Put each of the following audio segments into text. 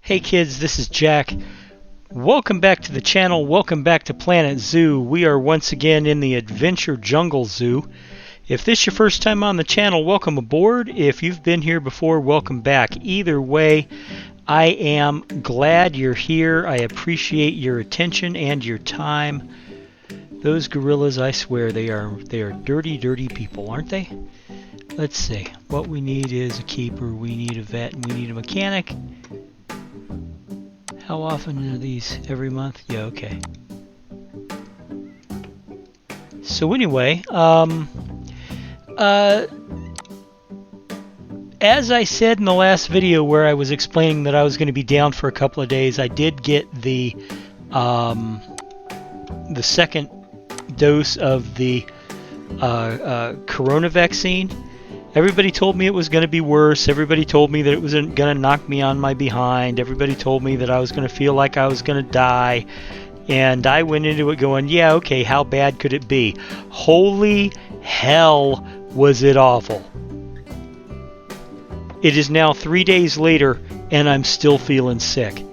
Hey kids, this is Jack. Welcome back to the channel. Welcome back to Planet Zoo. We are once again in the Adventure Jungle Zoo. If this is your first time on the channel, welcome aboard. If you've been here before, welcome back. Either way, I am glad you're here. I appreciate your attention and your time. Those gorillas, I swear, they are dirty, dirty people, aren't they? Let's see. What we need is a keeper, we need a vet, and we need a mechanic. How often are these? Every month? Yeah, okay. So anyway, as I said in the last video where I was explaining that I was going to be down for a couple of days, I did get the second dose of the corona vaccine. Everybody told me it was going to be worse. Everybody told me that it was going to knock me on my behind. Everybody told me that I was going to feel like I was going to die. And I went into it going, yeah, okay, how bad could it be? Holy hell, was it awful. It is now 3 days later, and I'm still feeling sick.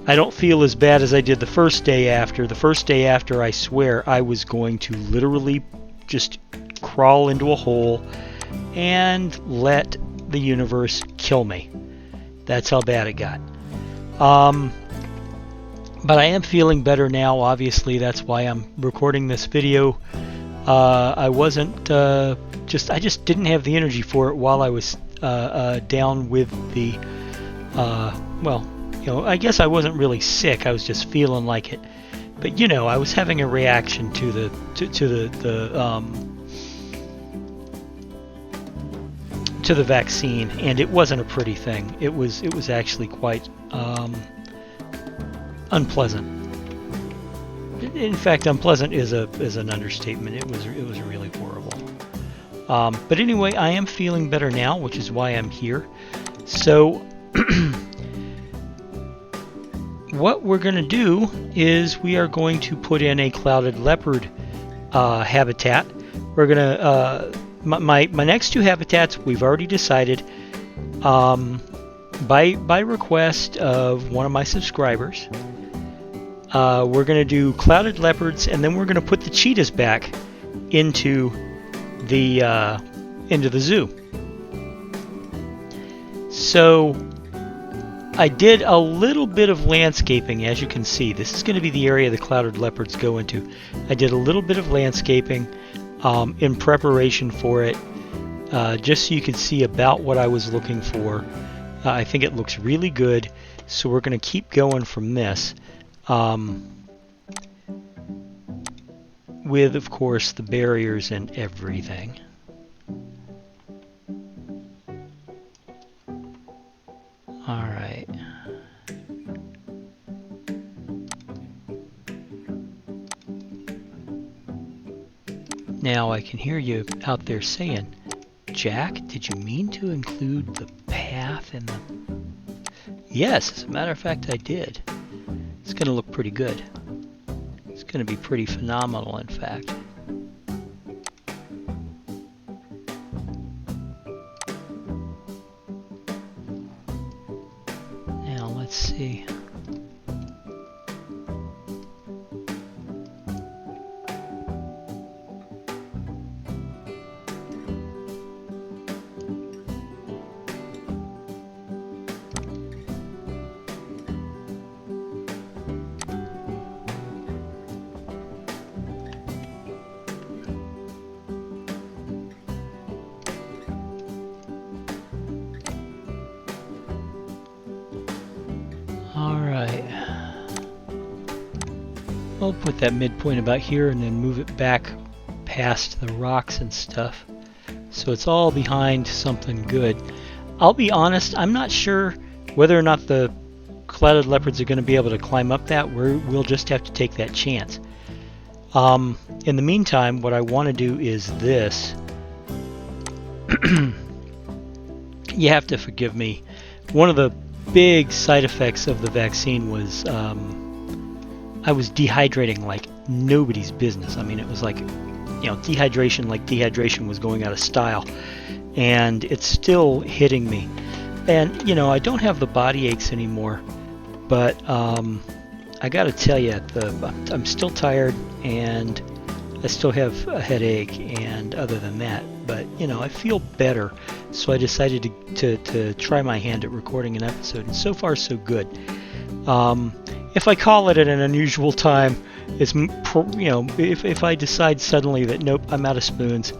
I don't feel as bad as I did the first day after. The first day after, I swear, I was going to literally just crawl into a hole and let the universe kill me. That's how bad it got. But I am feeling better now. Obviously, that's why I'm recording this video. I wasn't I just didn't have the energy for it while I was down with the well, you know, I guess I wasn't really sick. I was just feeling like it. But you know, I was having a reaction to the vaccine, and it wasn't a pretty thing. It was actually quite unpleasant. In fact, unpleasant is an understatement. It was really horrible. But anyway, I am feeling better now, which is why I'm here. So what we're going to do is we are going to put in a clouded leopard habitat. We're going to my next two habitats we've already decided by request of one of my subscribers. We're going to do clouded leopards, and then we're going to put the cheetahs back into the zoo. So I did a little bit of landscaping, as you can see. This is going to be the area the clouded leopards go into. I did a little bit of landscaping in preparation for it, just so you could see about what I was looking for. I think it looks really good, so we're going to keep going from this, with, of course, the barriers and everything. Alright. Now I can hear you out there saying, Jack, did you mean to include the path in the... Yes, as a matter of fact, I did. It's going to look pretty good. It's going to be pretty phenomenal, in fact. Now, let's see. I'll put that midpoint about here and then move it back past the rocks and stuff, so it's all behind something good. I'll be honest, I'm not sure whether or not the clouded leopards are going to be able to climb up that. We'll just have to take that chance. In the meantime, what I want to do is this. You have to forgive me. One of the big side effects of the vaccine was I was dehydrating like nobody's business. I mean, it was like, you know, dehydration like dehydration was going out of style. And it's still hitting me. And, you know, I don't have the body aches anymore. But I gotta tell you, I'm still tired, and I still have a headache, and other than that, but you know, I feel better, so I decided to try my hand at recording an episode, and so far so good. If I call it at an unusual time, it's, you know, if I decide suddenly that nope, I'm out of spoons,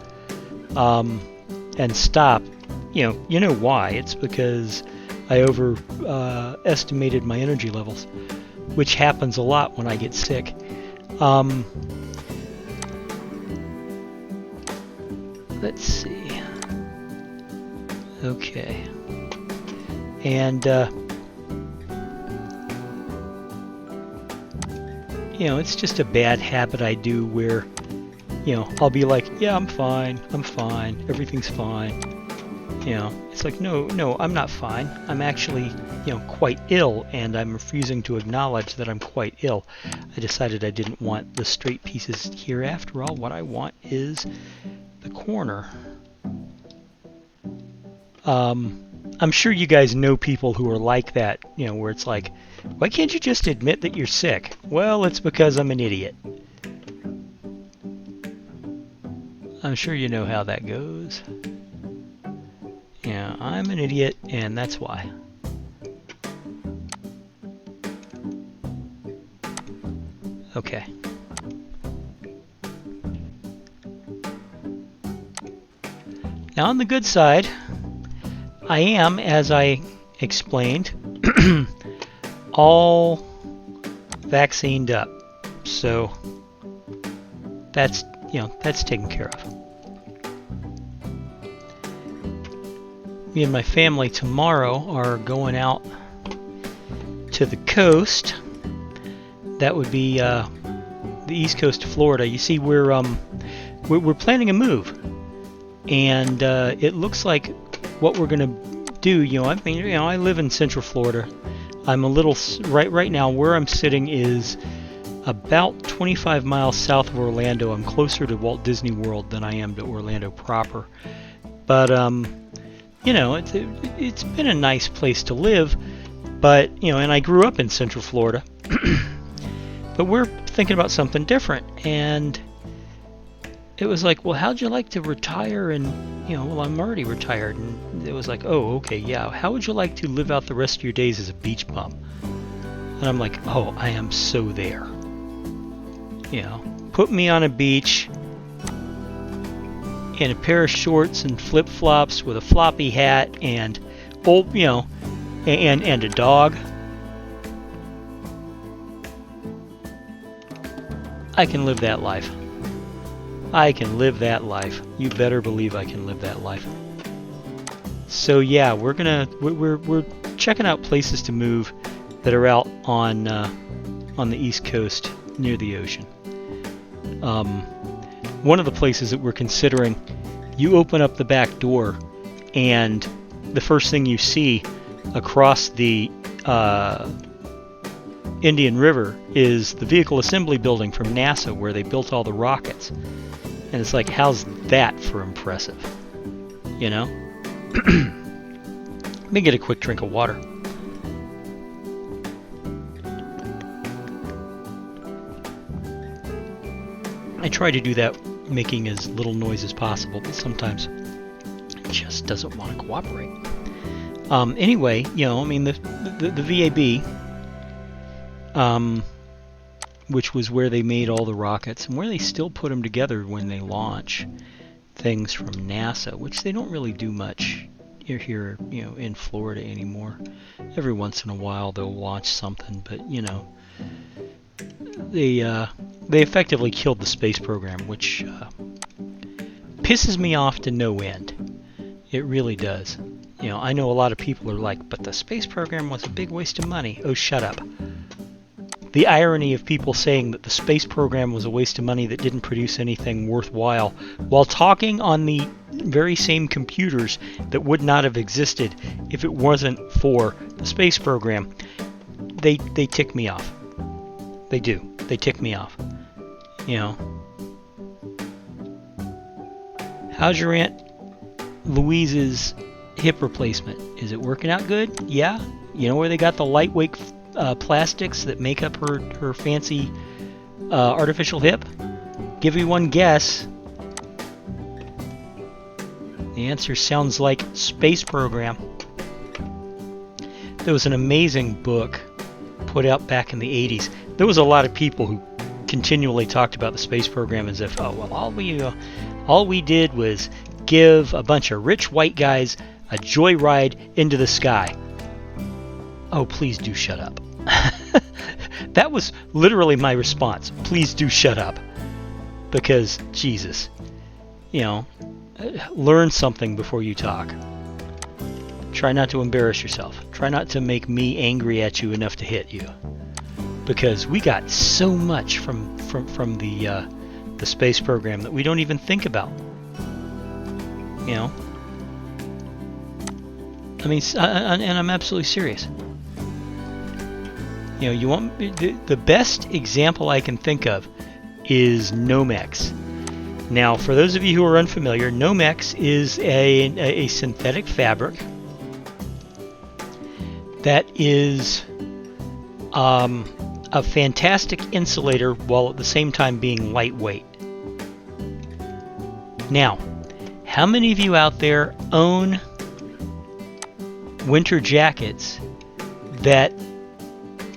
and stop, you know why? It's because I overestimated my energy levels, which happens a lot when I get sick. Let's see. Okay. And, you know, it's just a bad habit I do where, you know, I'll be like, yeah, I'm fine, everything's fine. You know, it's like, no, I'm not fine. I'm actually, you know, quite ill, and I'm refusing to acknowledge that I'm quite ill. I decided I didn't want the straight pieces here. After all, what I want is the corner. I'm sure you guys know people who are like that, you know, where it's like, why can't you just admit that you're sick? Well, it's because I'm an idiot. I'm sure you know how that goes. Yeah, I'm an idiot, and that's why. Okay. Now, on the good side, I am, as I explained, all vaccinated up. So that's, you know, that's taken care of. Me and my family tomorrow are going out to the coast. That would be the east coast of Florida. You see, we're planning a move, and it looks like what we're gonna do. You know, I mean, you know, I live in Central Florida. I'm a little right now. Where I'm sitting is about 25 miles south of Orlando. I'm closer to Walt Disney World than I am to Orlando proper. But you know, it's been a nice place to live, but, you know, and I grew up in Central Florida, but we're thinking about something different, and it was like, well, how'd you like to retire? And, you know, well, I'm already retired, and it was like, oh, okay, yeah, how would you like to live out the rest of your days as a beach bum? And I'm like, oh, I am so there. You know, put me on a beach in a pair of shorts and flip-flops with a floppy hat and old, you know, and a dog. I can live that life. I can live that life. You better believe I can live that life. So yeah, we're checking out places to move that are out on the East Coast near the ocean. One of the places that we're considering, you open up the back door, and the first thing you see across the Indian River is the vehicle assembly building from NASA, where they built all the rockets. And it's like, how's that for impressive? You know? Let me get a quick drink of water. I try to do that making as little noise as possible, but sometimes it just doesn't want to cooperate. Anyway, you know, I mean, the VAB, which was where they made all the rockets and where they still put them together when they launch things from NASA, which they don't really do much here, you know, in Florida anymore. Every once in a while they'll launch something, but, you know, they effectively killed the space program, which pisses me off to no end. It really does. You know, I know a lot of people are like, but the space program was a big waste of money. Oh, shut up. The irony of people saying that the space program was a waste of money that didn't produce anything worthwhile, while talking on the very same computers that would not have existed if it wasn't for the space program, they tick me off. They do. They tick me off. You know. How's your Aunt Louise's hip replacement? Is it working out good? Yeah. You know where they got the lightweight plastics that make up her fancy artificial hip? Give you one guess. The answer sounds like space program. There was an amazing book put out back in the 80s. There was a lot of people who continually talked about the space program as if, oh, well, all we did was give a bunch of rich white guys a joyride into the sky. Oh, please do shut up. That was literally my response. Please do shut up. Because, Jesus, learn something before you talk. Try not to embarrass yourself. Try not to make me angry at you enough to hit you. Because we got so much from the space program that we don't even think about. I mean, and I'm absolutely serious. You want the best example I can think of is Nomex. Now, for those of you who are unfamiliar, Nomex is a synthetic fabric that is a fantastic insulator while at the same time being lightweight. Now, how many of you out there own winter jackets that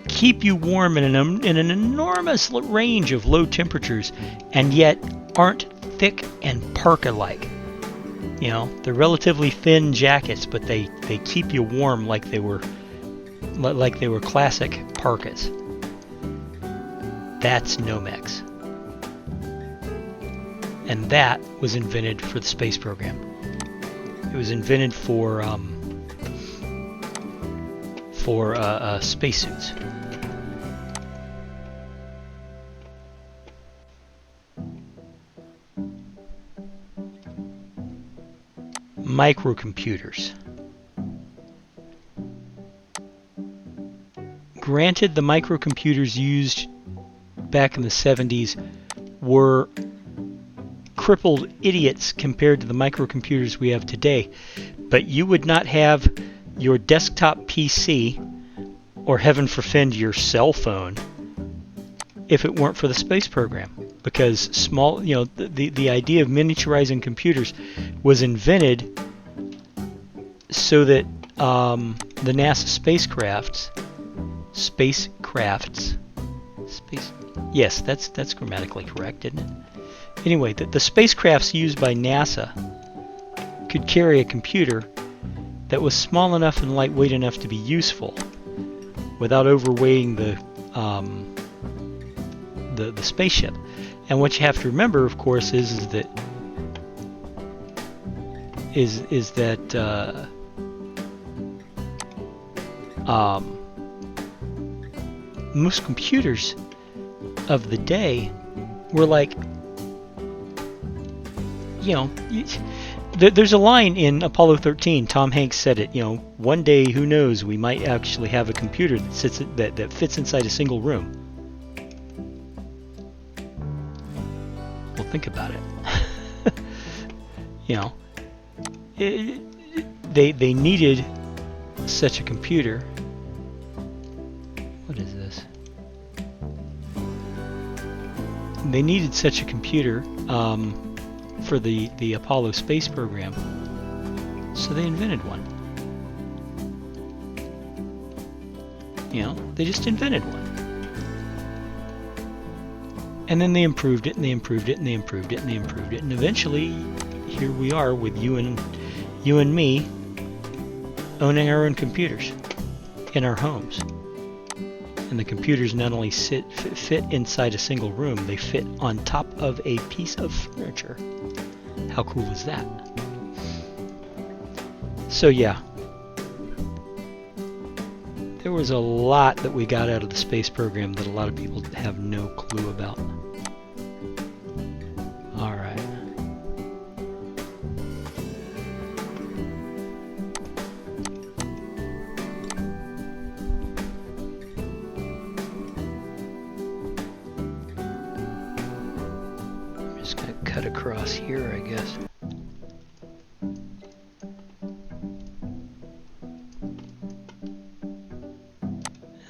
keep you warm in an enormous range of low temperatures and yet aren't thick and parka-like? They're relatively thin jackets, but they keep you warm like they were classic parkas. That's Nomex. And that was invented for the space program. It was invented for spacesuits. Microcomputers. Granted, the microcomputers used back in the 70s were crippled idiots compared to the microcomputers we have today, but you would not have your desktop PC, or heaven forfend your cell phone, if it weren't for the space program. Because the idea of miniaturizing computers was invented so that the NASA spacecrafts, yes, that's grammatically correct, isn't it? Anyway, the spacecrafts used by NASA could carry a computer that was small enough and lightweight enough to be useful without overweighting the spaceship. And what you have to remember, of course, is that most computers of the day were like, there's a line in Apollo 13. Tom Hanks said it. One day, who knows? We might actually have a computer that fits inside a single room. Well, think about it. They needed such a computer. What is this? They needed such a computer for the Apollo space program, so they invented one. They just invented one. And then they improved it, and they improved it, and they improved it, and they improved it, and eventually here we are with you and me owning our own computers in our homes. And the computers not only fit inside a single room, they fit on top of a piece of furniture. How cool is that? So yeah, there was a lot that we got out of the space program that a lot of people have no clue about. All right. I'm just going to cut across here, I guess.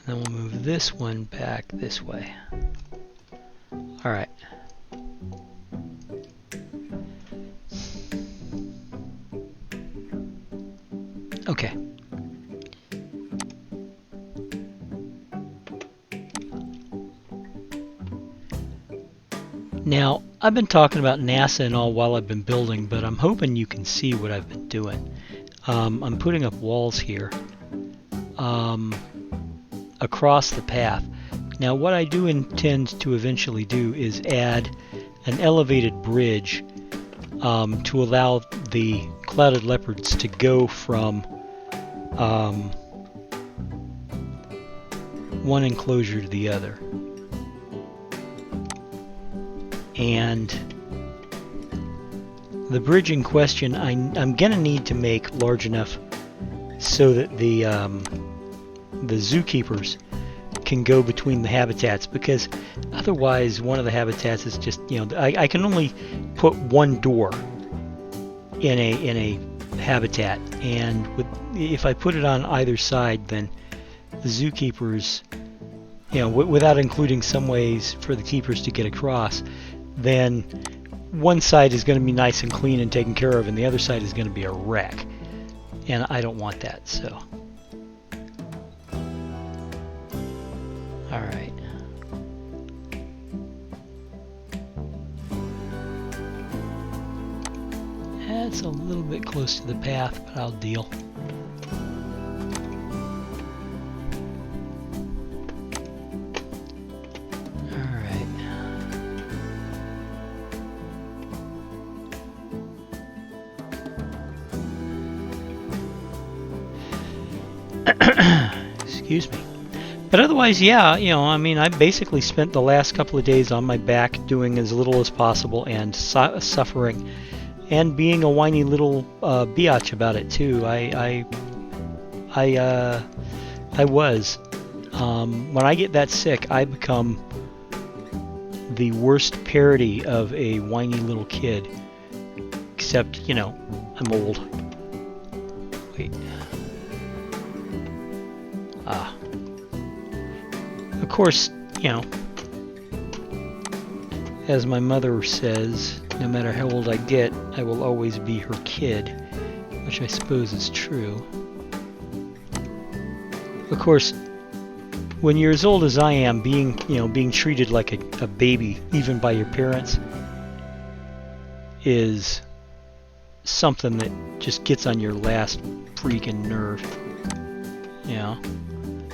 then we'll move this one back this way. Alright. Okay. Now, I've been talking about NASA and all while I've been building, but I'm hoping you can see what I've been doing. I'm putting up walls here across the path. Now, what I do intend to eventually do is add an elevated bridge to allow the clouded leopards to go from one enclosure to the other. And the bridge in question, I'm going to need to make large enough so that the zookeepers can go between the habitats, because otherwise one of the habitats is just, you know, I can only put one door in a habitat, and if I put it on either side, then the zookeepers, you know, without including some ways for the keepers to get across, then one side is going to be nice and clean and taken care of, and the other side is going to be a wreck. And I don't want that, so. Alright. That's a little bit close to the path, but I'll deal. Excuse me. But otherwise, yeah, you know, I mean, I basically spent the last couple of days on my back doing as little as possible and suffering and being a whiny little biatch about it too. I was. When I get that sick, I become the worst parody of a whiny little kid. Except, you know, I'm old. Wait. Of course, you know, as my mother says, no matter how old I get, I will always be her kid, which I suppose is true. Of course, when you're as old as I am, being treated like a baby, even by your parents, is something that just gets on your last freaking nerve. You know?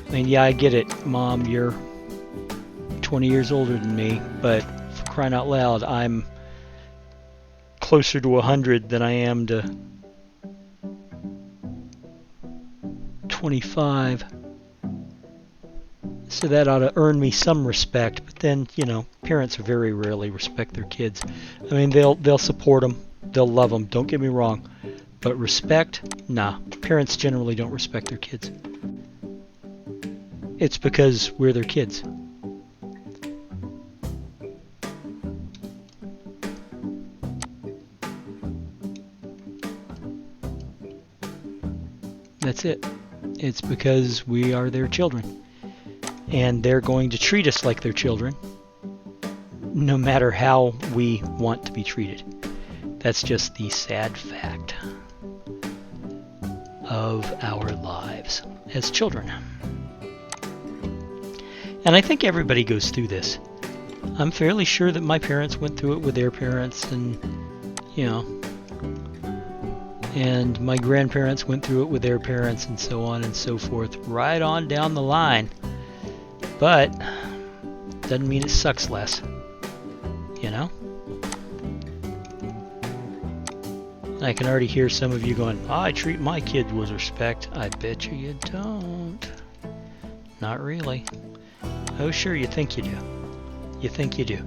I mean, yeah, I get it, Mom, you're 20 years older than me, but for crying out loud, I'm closer to 100 than I am to 25. So that ought to earn me some respect, but then, you know, parents very rarely respect their kids. I mean, they'll support them, they'll love them, don't get me wrong, but respect? Nah, parents generally don't respect their kids. It's because we're their kids. That's it. It's because we are their children. And they're going to treat us like their children, no matter how we want to be treated. That's just the sad fact of our lives as children. And I think everybody goes through this. I'm fairly sure that my parents went through it with their parents, and, you know, and my grandparents went through it with their parents, and so on and so forth, right on down the line. But doesn't mean it sucks less, you know? I can already hear some of you going, I treat my kids with respect. I bet you don't. Not really. Oh, sure, you think you do. You think you do.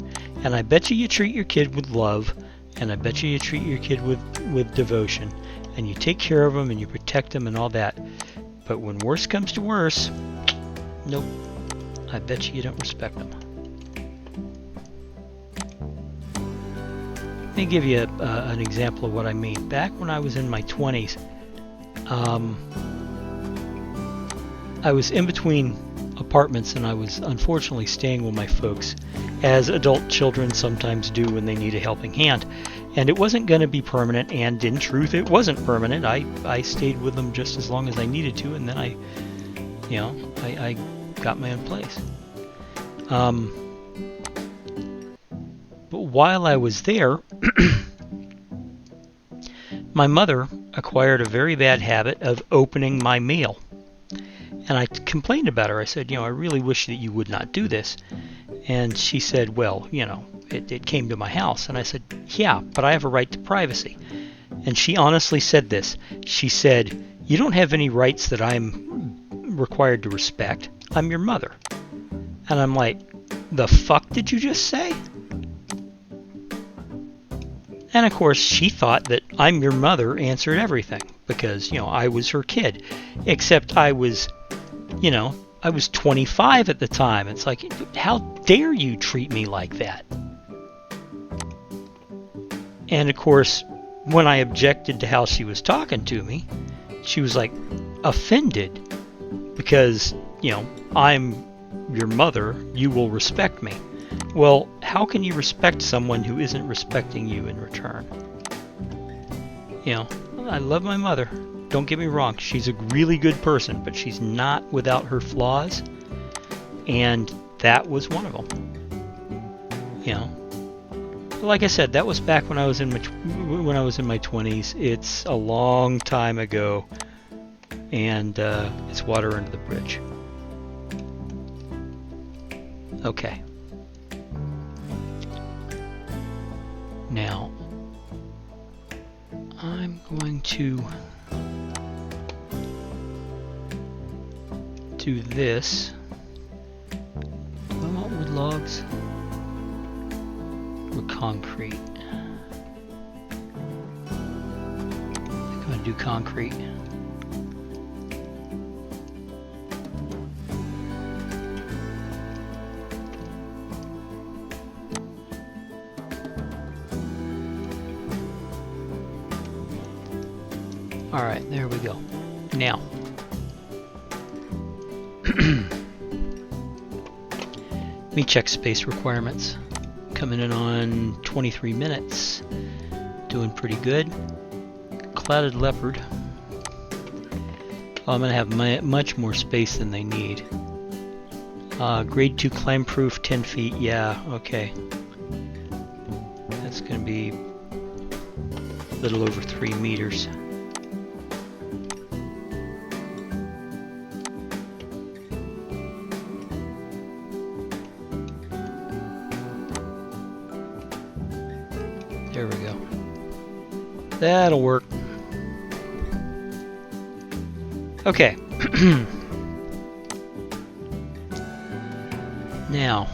And I bet you treat your kid with love, and I bet you treat your kid with devotion, and you take care of them, and you protect them, and all that. But when worse comes to worse, nope. I bet you don't respect them. Let me give you an example of what I mean. Back when I was in my 20s, I was in between a apartments, and I was unfortunately staying with my folks, as adult children sometimes do when they need a helping hand. And it wasn't going to be permanent, and in truth, it wasn't permanent. I stayed with them just as long as I needed to, and then I got my own place. But while I was there, my mother acquired a very bad habit of opening my mail. And I complained about her. I said, I really wish that you would not do this. And she said, well, it came to my house. And I said, yeah, but I have a right to privacy. And she honestly said this. She said, you don't have any rights that I'm required to respect. I'm your mother. And I'm like, the fuck did you just say? And of course, she thought that I'm your mother answered everything because, I was her kid. Except I was 25 at the time. It's like, how dare you treat me like that? And of course, when I objected to how she was talking to me, she was like offended because, I'm your mother, you will respect me. Well, how can you respect someone who isn't respecting you in return? I love my mother. Don't get me wrong, she's a really good person, but she's not without her flaws, and that was one of them. Like I said, that was back when I was in my 20s. It's a long time ago, and it's water under the bridge. Okay. Now, I'm going to do this. Do I want wood logs or concrete? I'm going to do concrete. Alright, there we go. Now, let me check space requirements. Coming in on 23 minutes. Doing pretty good. Clouded leopard. Oh, I'm going to have much more space than they need. Grade 2 climb proof, 10 feet. Yeah, okay. That's going to be a little over 3 meters. There we go. That'll work. Okay. Now,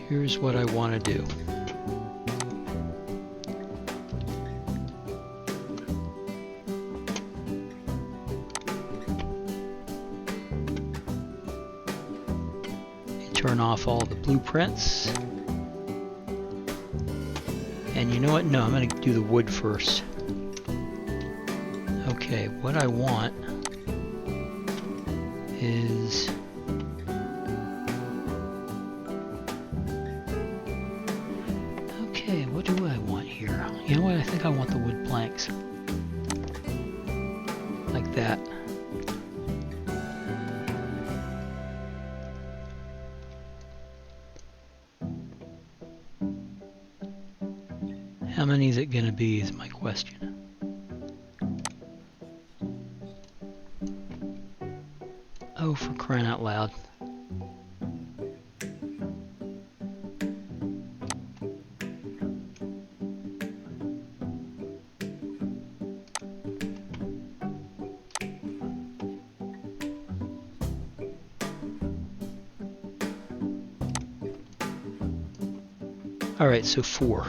here's what I want to do. Turn off all the blueprints. And you know what? No, I'm going to do the wood first. Okay, what I want is... Okay, what do I want here? You know what? I think I want the wood planks. Like that. How many is it going to be is my question. Oh, for crying out loud. All right, so 4.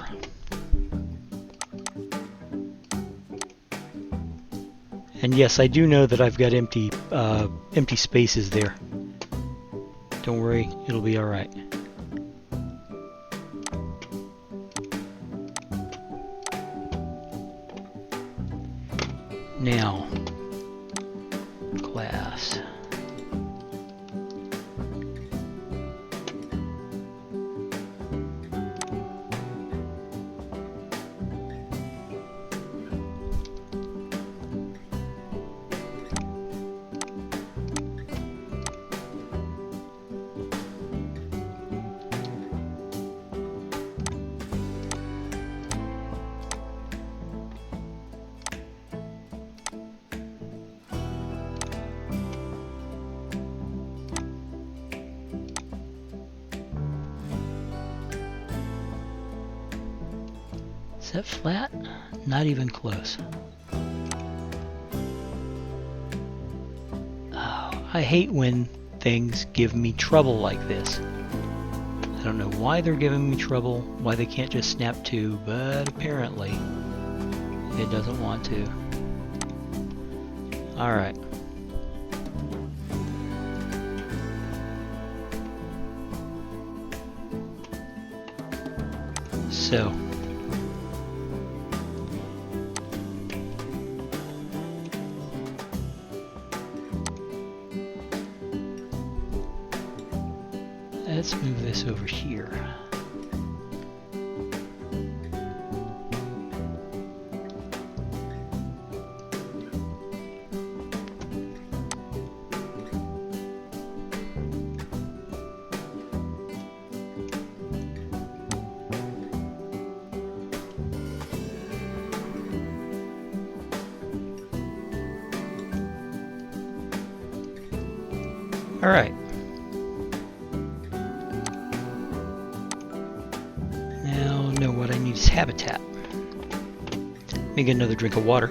And yes, I do know that I've got empty spaces there. Don't worry, it'll be all right. Now, class. Is that flat? Not even close. Oh, I hate when things give me trouble like this. I don't know why they're giving me trouble, why they can't just snap to, but apparently it doesn't want to. Alright. So, let's move this over here. All right. Now, no, what I need is habitat. Let me get another drink of water.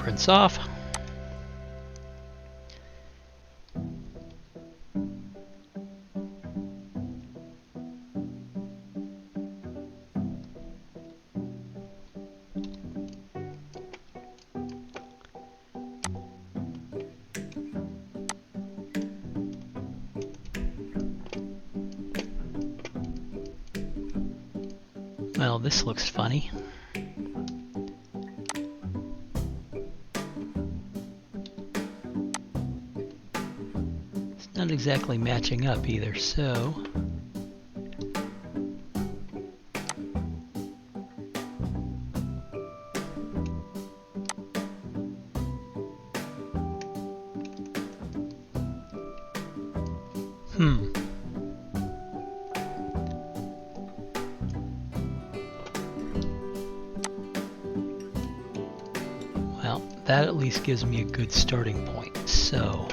Rinse off. Well, this looks funny. It's not exactly matching up either, so... Well, that at least gives me a good starting point. So